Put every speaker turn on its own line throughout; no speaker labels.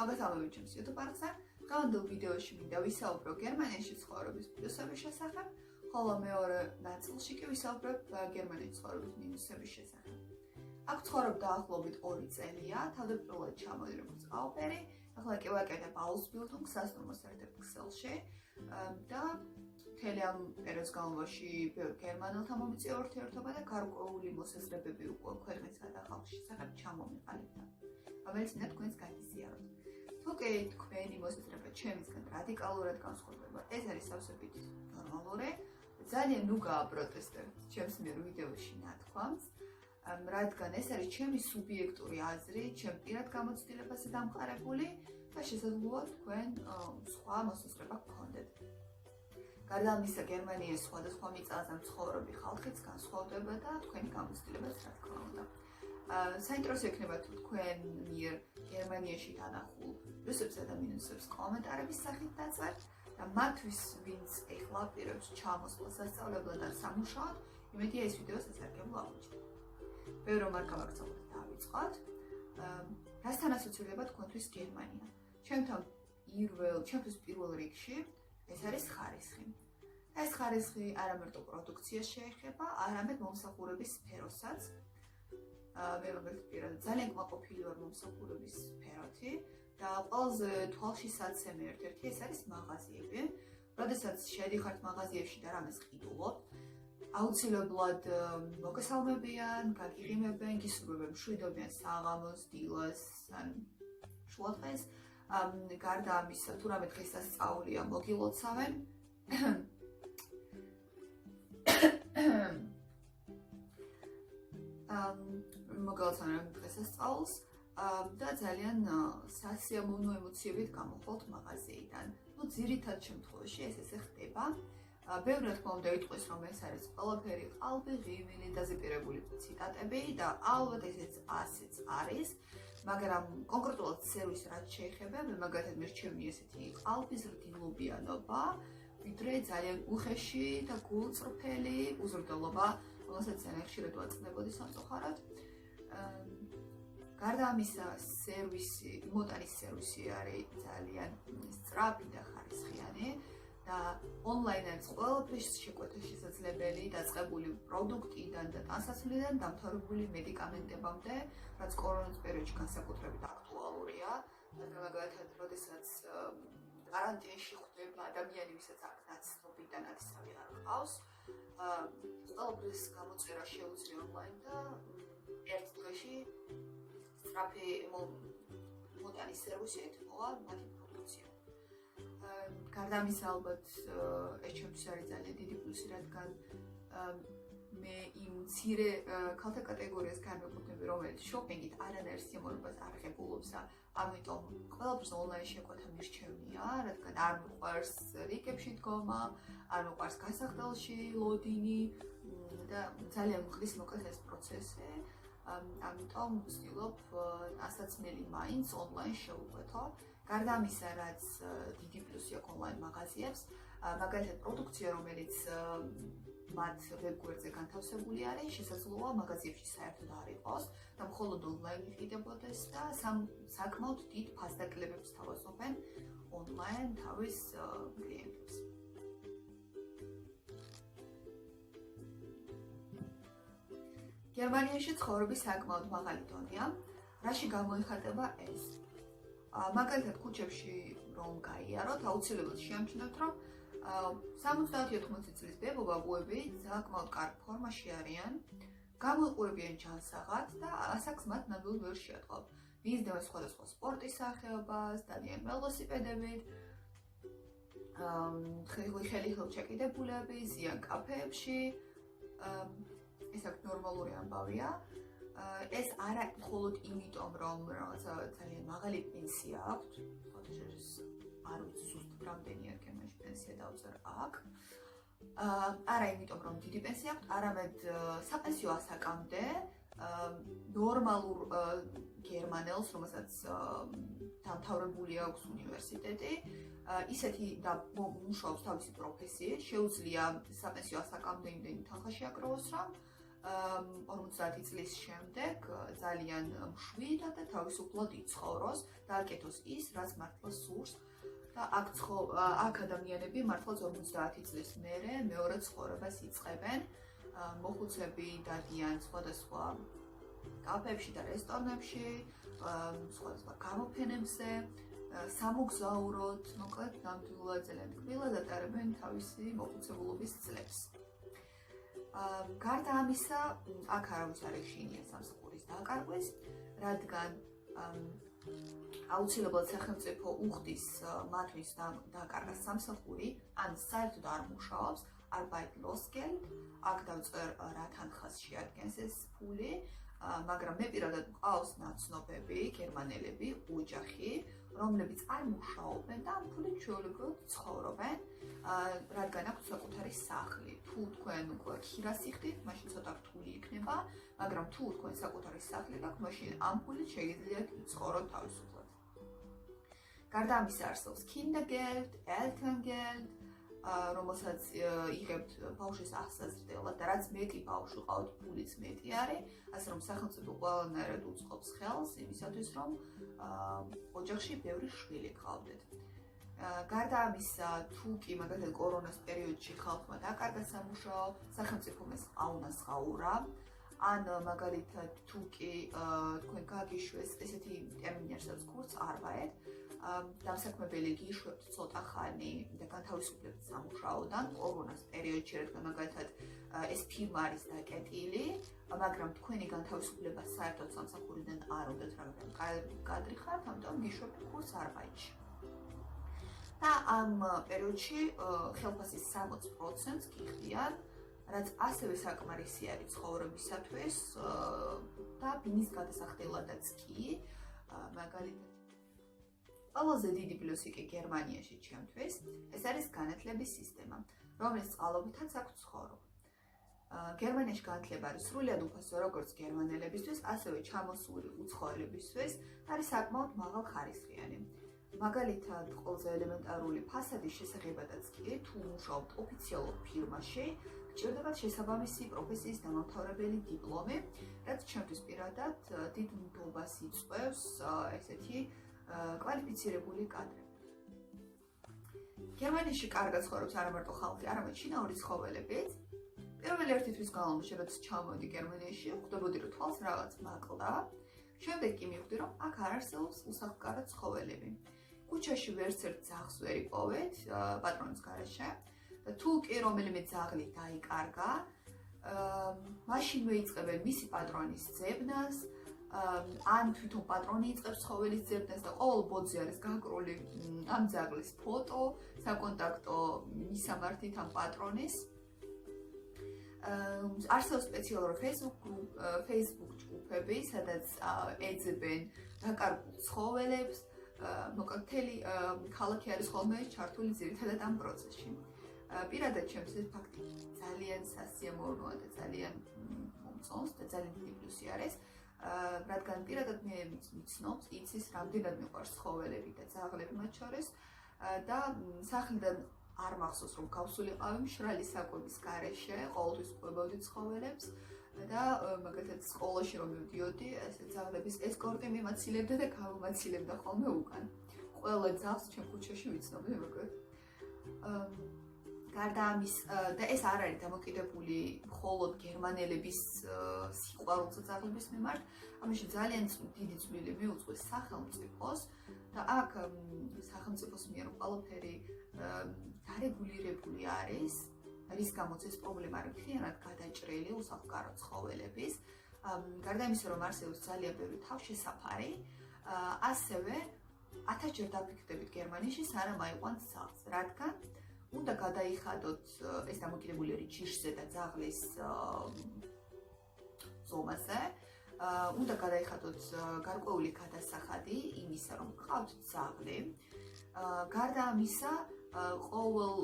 მოგესალმებით ჩემს YouTube არხზე. დღევანდელ ვიდეოში მინდა ვისაუბრო გერმანიაში ცხოვრების პლუსების შესახებ, ხოლო მეორე ნაწილში კი ვისაუბრებ გერმანიაში ცხოვრების მინუსების შესახებ. აქ ცხოვრობ დაახლოებით 2 წელია, თავდაპირველად ჩამოვიდი როგორც აუპერი, ახლა კი ვაკეთებ Ausbildung სასტუმროს ერთ-ერთ ქსელში და მთელი ამ პერიოდის განმავლობაში ბევრ გერმანელთან მომიწია ურთიერთობა და გარკვეული მოსაზრებები უკვე ქვეყნისა და ხალხის შესახებ ჩამომიყალიბდა, რომელიც მინდა თქვენს გაგიზიაროთ. თუ კი თქვენი მოსაზრება ჩემისგან რადიკალურად განსხვავდება, ეს არის სავსებით ნორმალური. ძალიან ნუ გააპროტესტებთ ჩემს მიერ ვიდეოში ნათქვამს, რადგან ეს არის ჩემი სუბიექტური აზრი, ჩემ პირად გამოცდილებაზე დამყარებული და შესაძლოა თქვენ სხვა მოსაზრება გქონდეთ. გარდა ამისა, გერმანიის სხვადასხვა მიწაზე მცხოვრები ხალხიც განსხვავდება და თქვენი გამოცდილებაც რა თქმა უნდა. საინტერესო იქნება თუ თქვენ მიერ გერმანიაში განახულ პლუსებსა და მინუსებს კომენტარების სახით დაწერთ და მათთვის, ვინც ეხლა პირებს ჩამოსვლა სასწავლებლად და სამუშაოდ, იმედია ეს ვიდეო სასარგებლო აღმოჩნდება. ბევრი რომ არ გავაგრძელოთ და დავიწყოთ. რასთან ასოცირდება თქვენთვის გერმანია? ჩემთვის პირველ რიგში ეს არის ხარისხი. ეს ხარისხი არა მარტო პროდუქციას შეეხება, არამედ მომსახურების სფეროსაც. მე პირადად ძალიან კმაყოფილი ვარ მომსახურების სფეროთი და ყველაზე თვალში საცემი ერთ-ერთი ეს არის მაღაზიები. როდესაც შედიხართ მაღაზიებში და რამეს ყიდულობთ, აუცილებლად მოგესალმებიან, გაგიღიმებენ, გისურვებენ მშვიდობიან საღამოს, დილას ან შუადღეს. გარდა ამისა, თუ რამე დღესასწაულია მოგილოცავენ. მოგილოცავენ დღესასწაულს და ძალიან სასიამოვნო ემოციებით გამოხვალთ მაღაზიიდან. ძირითად შემთხვევაში ეს ხდება. ბევრი რა თქმა უნდა იტყვის, რომ ეს არის ყველაფერი ყალბი, ღიმილი, დაზეპირებული ციტატები და ალბათ ასეც არის, მაგრამ კონკრეტულად სერვისს რაც შეეხება, მე მაგალითად მერჩევი ესეთი ყალბის რდინულობიანობა, ვიდრე ძალიან უხეში და გულწრფელი უზრდელობა, რომელსაც ძალიან ხშირად ვაწყდებოდი სამწუხაროდ. გარდა ამისა, მოტანის სერვისი არის ძალიან სწრაფი და ხარისხიანი და ონლაინ არის ყველაფრის შეკვეთა შესაძლებელი, დაწყებული პროდუქტიდან და ტანსაცმლიდან დამთავრებული მედიკამენტებამდე, რაც კორონის პერიოდში განსაკუთრებით აქტუალურია. მაგალითად, როდესაც კარანტინში ხვდება ადამიანი, ვისაც აქ ნაცნობი და ნათესავი არ ჰყავს, ყველაფრის გამოწერა შეუძლია ონლაინ და ერთ დღეში სწრაფი მოტანის სერვისით მოვა მათი პროდუქცია. გარდა ამისა, ალბათ ეს ჩემთვის არის ძალიან დიდი პლუსი, რადგან მე იმ მცირე ქალთა კატეგორიას განვეკუთვნები, რომელიც შოპინგით არანაირ სიმეორობას არ ღებულობს და ამიტომ ყველაფერს ონლაინ შეკვეთა მირჩევნია, რადგან არ მიყვარს რიგებში დგომა, არ მიყვარს გასახდელში ლოდინი და ძალიან მყრის მოკლედ ეს პროცესი. ამიტომ ვცდილობ ასაცმელი მაინც ონლაინ შევუკვეთო. გარდა ამისა, რაც დიდი პლუსი აქვს ონლაინ მაღაზიებს, მაგალითად პროდუქცია, რომელიც მათ ვებგვერდზე განთავსებული არის, შესაძლოა მაღაზიებში საერთოდ არ იყოს და მხოლოდ ონლაინ იყიდებოდეს და საკმაოდ დიდ ფასდაკლებებს თავაზობენ ონლაინ თავის კლიენტებს. გერმანიაში ცხოვრების საკმაოდ მაღალი დონეა. რაში გამოიხატება ეს? მაგალითად, ქუჩებში რომ გაიაროთ, აუცილებლად შეამჩნევთ, რომ 70-80 წლის ბებობა-ბუები საკმაოდ კარგ ფორმაში არიან, გამოიყურებიან ჯანსაღად და ასაკს მათ ნამდვილად ვერ შეატყობ. მისდევენ სხვადასხვა სპორტის სახეობას, დადიან ველოსიპედებით, ხელი-ხელ ჩაკიდებულები, ზიან კაფეებში. ეს აქ ნორმალური ამბავია. ეს არა მხოლოდ იმიტომ, რომ რაღაცა ძალიან მაღალი პენსია აქვთ, არ ვიცი ზუსტად რამდენია გერმანიაში პენსია დავწერე აქ. არა იმიტომ, რომ დიდი პენსია აქვთ, არამედ საპენსიო ასაკამდე ნორმალურ გერმანელს, რომელსაც დამთავრებული აქვს უნივერსიტეტი, ისეთი და მუშაობს თავისი პროფესიით, შეუძლია საპენსიო ასაკამდე იმდენი თანხა შეაკროვოს, რომ 50 წლის შემდეგ ძალიან მშვიდად და თავისუფლად იცხოვროს და აკეთოს ის, რაც მართლა სურს და აქ ადამიანები მართლა 50 წლის მერე მეორე ცხოვრებას იწყებენ. მოხუცები დადიან სხვადასხვა კაფეებში და რესტორნებში, სხვადასხვა გამოფენებზე, სამოგზაუროდ, მოკლედ ნამდვილად ძალიან კბილად ატარებენ თავისი მოხუცებულობის წლებს. გარდა ამისა, აქ არავის არ ეშინია სამსახურის დაკარგვის, რადგან აუცილებლად სახელმწიფო უხდის მათთვის დაკარგას სამსახური, ან საერთოდ არ მუშაობს, Arbeitslosengeld, აქ დავწერ რა თანხას შეადგენს ეს ფული, მაგრამ მე პირადად მყავს ნაცნობები, გერმანელები, ოჯახი, რომლებიც არ მუშაობენ და ამ ფულით ჩვეულებრივად ცხოვრობენ, რადგან აქვს საკუთარი სახლი. თუ თქვენ უკვე ქირას იხდით, მაშინ ცოტა რთული იქნება, მაგრამ თუ თქვენ საკუთარი სახლი გაქვთ, მაშინ ამ ფულით შეგიძლიათ იცხოვროთ თავისუფლად. გარდა ამისა არსებობს Kindergeld, Elterngeld, რომელსაც იღებთ ბავშვის აღსაზრდელად და რაც მეტი ბავშვი ყავთ, ფულიც მეტი არის, ასე რომ სახელმწიფო ყველანაირად უწყობს ხელს იმისათვის, რომ ოჯახში ბევრი შვილი გყავდეთ. გარდა ამისა, თუ კი მაგალითად კორონას პერიოდში ხალხმა დაკარგა სამუშაო, სახელმწიფომ ეს აუნასხაურა, ან მაგალითად თუ კი თქვენ გაგიშვეს ესეთი ტერმინი არსებობს Kurzarbeit, დამსაქმებელი გიშვებთ ცოტა ხანი და განთავისუფლებთ სამუშაოდან კორონას პერიოდში, რადგან მაგალითად ეს ფირმა არის დაკეტილი, მაგრამ თქვენი განთავისუფლება საერთოდ სამსახურიდან არ უნდათ, მაგრამ კადრი ხართ, ამიტომ გიშვებთ Kurzarbeitში. და ამ პერიოდში ხელფასის 60%-ს გიხდიან, რაც ასევე საკმარისი არის ცხოვრებისათვის და ბინის გადასახდელადაც კი, მაგალითად ყველაზე დიდი პლუსი კი გერმანიაში ჩემთვის, ეს არის განათლების სისტემა, რომლის წყალობითაც აქ ვცხოვრობ. გერმანიაში განათლება არის სრულიად უფასო როგორც გერმანელებისთვის, ასევე ჩამოსული უცხოელებისთვის არის საკმაოდ მაღალხარისხიანი. მაგალითად, ყველაზე ელემენტარული ფასადის შესახებადაც კი, თუ მუშაობთ ოფიციალურ ფირმაში, გჭირდებათ შესაბამისი პროფესიის დამამთავრებელი დიპლომი, რაც ჩემთვის პირადად დიდ ნდობას იწვევს ესეთი კვალიფიცირებული კადრები. გერმანიაში კარგად ცხოვრობს არა მარტო ხალხი, არამედ შინაური ცხოველებიც. პირველი ერთი თვის განმავლობაში, როცა ჩამოვედი გერმანიაში, ხვდებოდი, რომ თვალს რაღაც მაკლდა. შემდეგ კი მივხვდი, რომ აქ არ არსებობს უსახლკარო ცხოველები. ქუჩაში ვერც ერთ ძაღლს ვერ იპოვეთ პატრონის გარეშე და თუ კი რომელიმე ძაღლი დაიკარგა, მაშინვე იწყებენ მისი პატრონის ძებნას, ან თვითონ პატრონი იწყებს ცხოველის ძებნას და ყოველ ბოძზე არის გაკრული ამ ძაღლის ფოტო, საკონტაქტო მისამართით ამ პატრონის. არსებობს სპეციალური Facebook ჯგუფები, სადაც ეძებენ დაკარგულ ცხოველებს, მოკლედ მთელი ქალაქი არის ხოლმე ჩართული ძირითადად ამ პროცესში. პირადად ჩემთვის ეს ფაქტი ძალიან სასიამოვნოა და ძალიან მომწონს და ძალიან დიდი პლუსი არის, რადგან პირადად მე ვიცნობს, იცის რამდენად მიყვარს ცხოველები და ძაღლები მათ შორის და სახლიდან არ მახსოვს რომ გავსულიყავი მშრალი საკვების გარეშე, ყოველთვის ყვებოდი ცხოველებს და მაგალითად სკოლაში რომ მივდიოდი, ესე ძაღლების ესკორტი მიმაცილებდა და გამომაცილებდა ხოლმე უკან. ყველა ძაღლს ჩემ ქუჩაში ვიცნობდი მოკლედ. გარდა ამის და ეს არ არის დამოკიდებული მხოლოდ გერმანელების სიყვარულზე ძაღლების მიმართ, ამაში ძალიან დიდი წვლილი მიუძღვის სახელმწიფოს და აქ სახელმწიფოს მიერ ყველაფერი დარეგულირებული არის, რის გამოც ეს პრობლემა არის მთლიანად გადაჭრილი უსახლკარო ცხოველების. გარდა იმისა, რომ არსებობს ძალიან ბევრი თავშესაფარი, ასევე 1000-ჯერ დაფიქრდებით გერმანიაში, სანამ აიყვანთ ძაღლს, რადგან უნდა გადაიხადოთ ეს დამოკიდებული არის ჯიშზე და ძაღლის ზომაზე. უნდა გადაიხადოთ გარკვეული გადასახადი იმისა, რომ გყავთ ძაღლი. გარდა ამისა, ყოველ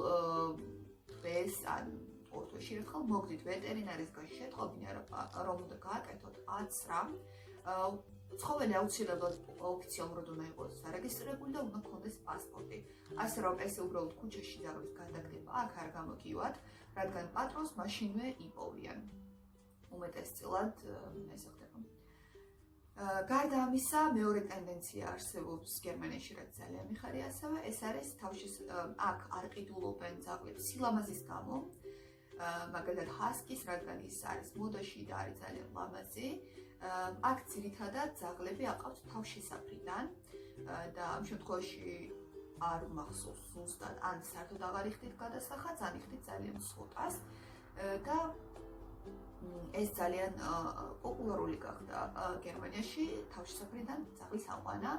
დღეს ან ორ თვეში ერთხელ მოგდით ვეტერინარისგან შეტყობინა, რომ უნდა გააკეთოთ აცრა. ცხოველი აუცილებლად ოფიციალურად უნდა იყოს დარეგისტრირებული და უნდა გქონდეს პასპორტი. ასე რომ ესე უბრალოდ ქუჩაში ძაღლის გადაგდება აქ არ გამოგივათ, რადგან პატრონს მაშინვე იპოვიან. უმეტესწილად ეს ხდება. გარდა ამისა, მეორე ტენდენცია არსებობს გერმანიაში, რაც ძალიან მიხარია ასევე, ეს არის თავშის აქ არ ყიდულობენ ძაღლებს სილამაზის გამო, მაგალითად ჰასკის, რადგან ის არის მოდაში და არის ძალიან ლამაზი. აქ ძირითადად ძაღლები აყავთ თავშესაფრიდან და ამ შემთხვევაში არ მახსოვს ზუსტად, ან საერთოდ აღარ იხდით გადასახადს, ან იხდით ძალიან ცოტას და ეს ძალიან პოპულარული გახდა გერმანიაში თავშესაფრიდან ძაღლის აყვანა,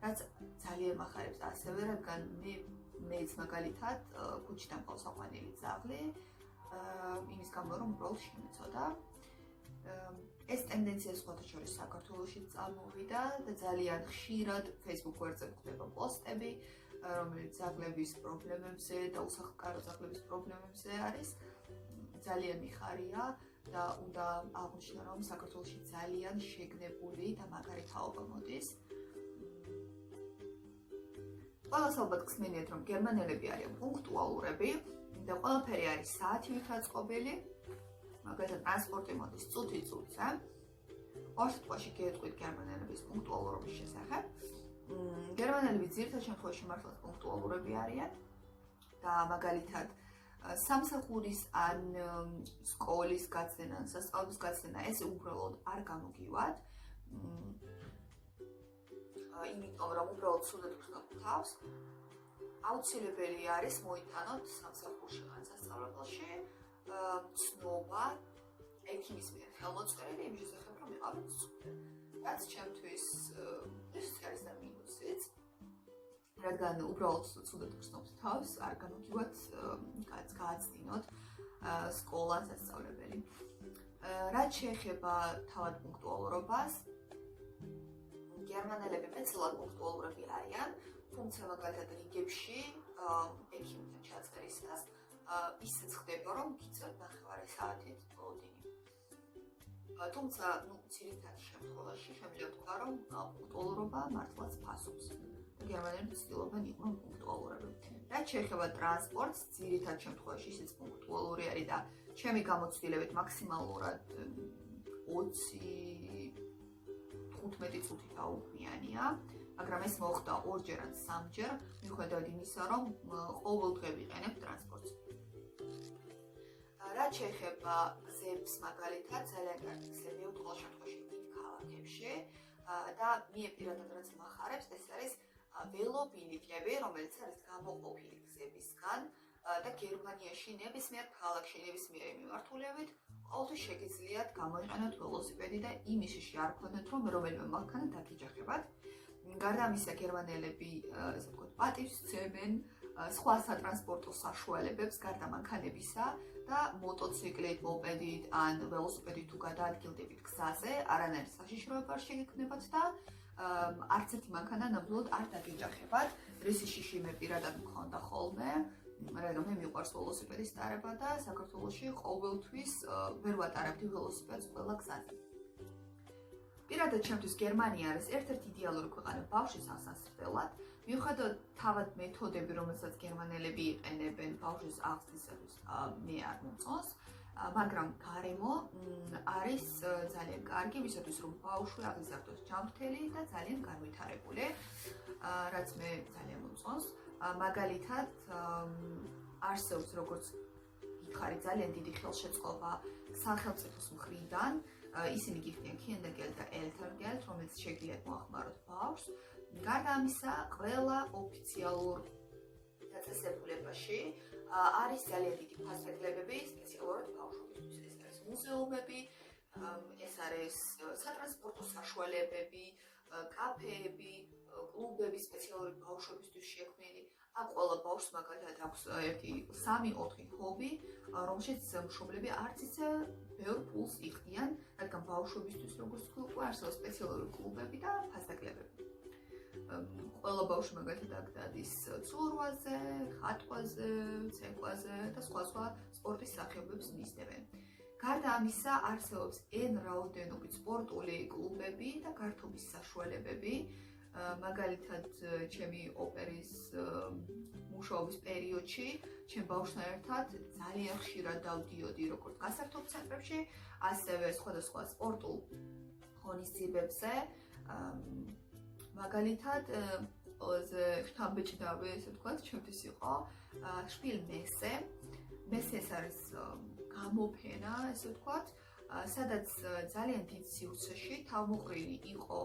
რაც ძალიან მახარებს ასევე, რადგან მეც მაგალითად ქუჩიდან მყავს აყვანილი ძაღლი, იმის გამო რომ უბრალოდ შემეცოდა. ეს ტენდენცია სხვათა შორის საქართველოშიც წამოვიდა და ძალიან ხშირად Facebook გვერდზე გვხდება პოსტები, რომელიც ძაღლების პრობლემებზე და უსახლკარო ძაღლების პრობლემებზე არის. ძალიან მიხარია და უნდა აღვნიშნო, რომ საქართველოში ძალიან შეგნებული და მაგარი თაობა მოდის. ყველას ალბათ გსმენიათ, რომ გერმანელები არიან პუნქტუალურები და ყველაფერი არის საათივით აწყობილი. მაგალითად, ტრანსპორტი მოდის წუთი-წუთზე. ორ სიტყვაში გეტყვით გერმანელების პუნქტუალურობის შესახებ. გერმანელები ძირითად შემთხვევაში მართლაც პუნქტუალურები არიან და მაგალითად სამსახურის ან სკოლის გაცდენა, ან სასწავლებლის გაცდენა ესე უბრალოდ არ გამოგივათ. იმიტომ რომ უბრალოდ სულად გხსნათ თავს. აუცილებელი არის მოიტანოთ სამსახურში ან სასწავლებელში ცნობა ექიმის მიერ ხელმოწერილი იმის შესახებ, რომ იყავით ცუდად. რაც ჩემთვის ეს არის და მინუსიც. რადგან უბრალოდ ცუდად გხსნობთ თავს, არ გამოგივათ გააცდინოთ სკოლა, სასწავლებელი. რაც შეეხება თავად პუნქტუალურობას, გერმანელები მეტწილად პუნქტუალურები არიან, თუმცა მაგალითად რიგებში ექიმთან ჩაწერისას ისიც ხდება, რომ გიწევთ 9 საათით ოდინი. თუმცა, ძირითად შემთხვევაში შემიძლია ვთქვა, რომ პუნქტუალურობა მართლაც ფასობს. გერმანელები ცდილობენ იყვნენ პუნქტუალურები. რაც შეეხება ტრანსპორტს, ძირითად შემთხვევაში ისიც პუნქტუალური არის და ჩემი გამოცდილებით მაქსიმალურად 20-15 წუთი დაუქმიანია, მაგრამ ეს მოხდა ორჯერ ან სამჯერ, მიუხედავად იმისა, რომ ყოველდღე ვიყენებ ტრანსპორტს. რაც შეეხება გზებს მაგალითად, ძალიან კარგი გზებია ყოველ შემთხვევაში დიდ ქალაქებში და მე პირადად რაც მახარებს, ეს არის ველობილიკები, რომელიც არის გამოყოფილი გზებისგან და გერმანიაში ნებისმიერ ქალაქში, ნებისმიერი მიმართულებით ყოველთვის შეგიძლიათ გამოიყენოთ ველოსიპედი და იმის არ გქონდეთ, რომ რომელიმე მანქანა დაგიჯახებათ. გარდა ამისა, გერმანელები, ესე ვთქვათ, პატივს სცემენ სხვა სატრანსპორტო საშუალებებს გარდა მანქანებისა და მოტოციკლით, მოპედით ან ველოსიპედით თუ გადაადგილდებით გზაზე, არანაირი საშიშროება არ შეგექმნებათ და არც ერთი მანქანა ნამდვილად არ დაგეჯახებათ. რისი შიში მე პირადად მქონდა ხოლმე, რადგან მე მიყვარს ველოსიპედის ტარება და საქართველოში ყოველთვის ვერ ვატარებდი ველოსიპედს ყველა გზაზე. პირადად ჩემთვის გერმანია არის ერთ-ერთი იდეალური ქვეყანა ბავშვის აღსასრდელად, მიუხედავად თავად მეთოდები, რომელსაც გერმანელები იყენებენ ბავშვის აღზრდისათვის, მე არ მომწონს, მაგრამ გარემო არის ძალიან კარგი, ვისათვის რომ ბავშვი აღიზარდოს ჯანმრთელი და ძალიან განვითარებული, რაც მე ძალიან მომწონს. მაგალითად, არსებობს როგორც იქარი ძალიან დიდი ხელშეწყობა სახელმწიფოს მხრიდან, ისინი გიხდიან Kindergeld და Elterngeld, რომელიც შეგიძლიათ მოახმაროთ ბავშვს. გარდა ამისა, ყველა ოფიციალურ დაწესებულებაში არის ძალიან დიდი ფასექლებები სპეციალურად ბავშვებისთვის. ეს არის მუზეუმები, ეს არის სატრანსპორტო საშუალებები, კაფეები, კლუბები სპეციალური ბავშვებისთვის შექმნილი. აქ ყველა ბავშვს მაგალითად აქვს ერთი 3-4 ჰობი, რომელშიც მშობლები არც ისე ბევრ ფულს იხდიან, რადგან ბავშვებისთვის როგორც თქვი, არსებობს სპეციალური კლუბები და ფასექლებები. ყველა ბავშვი მაგალითად აქ დადის ცურვაზე, ხატვაზე, ცეკვაზე და სხვა სპორტის სახეობებს მისდევენ. გარდა ამისა, არსებობს N რაოდენობით სპორტული კლუბები და გართობის საშუალებები, მაგალითად ჩემი ოპერის მუშაობის პერიოდში ჩემ ბავშვთან ერთად ძალიან ხშირად დავდიოდი როგორც გასართობ ცენტრებში, ასევე სხვადასხვა სპორტულ ღონისძიებებზე. მაგალითად ყველაზე შთამბეჭდავი, ესე ვთქვათ, ჩემთვის იყო შპილ მესე. მესე ეს არის გამოფენა, ესე ვთქვათ, სადაც ძალიან დიდ სივრცეში თავმოყრილი იყო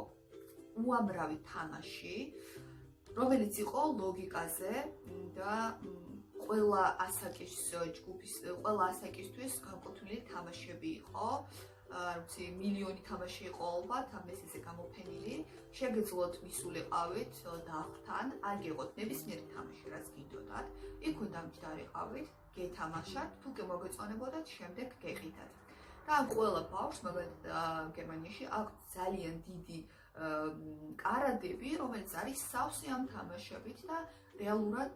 უამრავი თამაში, რომელიც იყო ლოგიკაზე და ყველა ასაკის ჯგუფის, ყველა ასაკისთვის განკუთვნილი თამაშები იყო. Როცა მილიონი თამაში იყო ალბათ ამ მესეზე გამოფენილი, შეგეძლოთ მისულიყავით დაღთან, არ გეღოთ ნებისმიერი თამაში, რაც გინდოდათ, იქ უნდა მჯდარიყავით, გეთამაშათ, თუ მოგეწონებოდათ, შემდეგ გეყიდათ. და ამ ყველა ბავშვს, მაგალითად გერმანიაში აქვს ძალიან დიდი კარადები, რომელიც არის სავსე ამ თამაშებით და რეალურად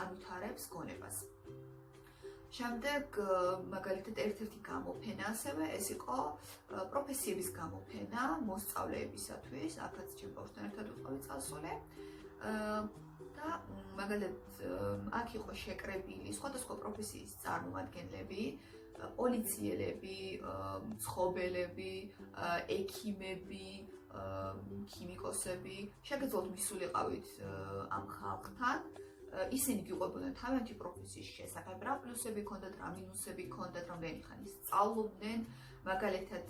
ავითარებს გონებას. შემდეგ მაგალითად ერთ-ერთი გამოფენა ასევე ეს იყო პროფესიების გამოფენა მოსწავლეებისათვის, აქაც ჩემ ბავშვთან ერთად ვიყავი წასული. და მაგალითად აქ იყო შეკრებილი სხვადასხვა პროფესიის წარმომადგენლები, პოლიციელები, მცხოვრები, ექიმები, ქიმიკოსები, შეგეძლოთ მისულიყავით ამ ხალხთან. ისინი გიყვებოდნენ თავიანთი პროფესიის შესახებ, რა პლუსები ჰქონდათ, რა მინუსები ჰქონდათ, რამდენი ხანი სწავლობდნენ, მაგალითად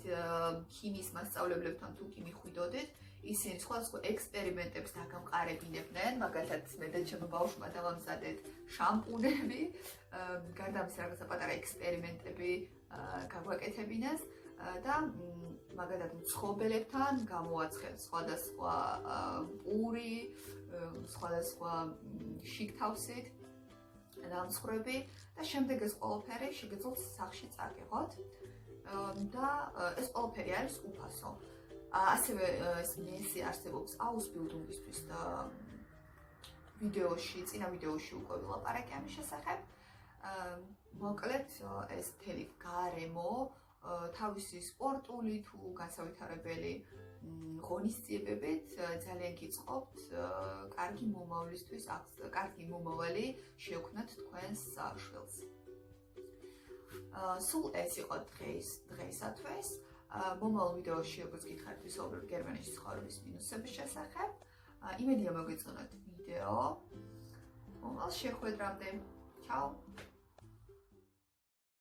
ქიმიის მასწავლებლებთან თუ კი მიხვიდოდეთ, ისინი სხვადასხვა ექსპერიმენტებს დაგამყარებინებდნენ, მაგალითად მე და ჩემო ბავშვმა დავამზადეთ შამპუნები, გარდა ამისა რაღაცა პატარა ექსპერიმენტები გაგვაკეთებინეს და მაგალითად მცხოვრებთან გამოვაცხეთ სხვადასხვა პური, სხვადასხვა შიგთავსით დამცხრები და შემდეგ ეს ყველაფერი შეგეძლოთ სახში წაგიღოთ და ეს ყველაფერი არის უფასო. ასევე ეს მესი არსებობს აუსბილდუნგისთვის და წინა ვიდეოში უკვე ვილაპარაკე ამის შესახებ. მოკლედ ეს მთელი გარემო თავისი სპორტული თუ განსავითარებელი ღონისძიებებით ძალიან გიწყობთ კარგი მომავლისთვის, კარგი მომავალი შეექმნათ თქვენს შვილს. სულ ეს იყო დღეისათვის. მომავალ ვიდეოში, როგორც გითხარით, ვისაუბრებ გერმანიაში ცხოვრების მინუსების შესახებ. იმედია მოგეწონათ ვიდეო. მომავალ შეხვედრამდე. Ciao!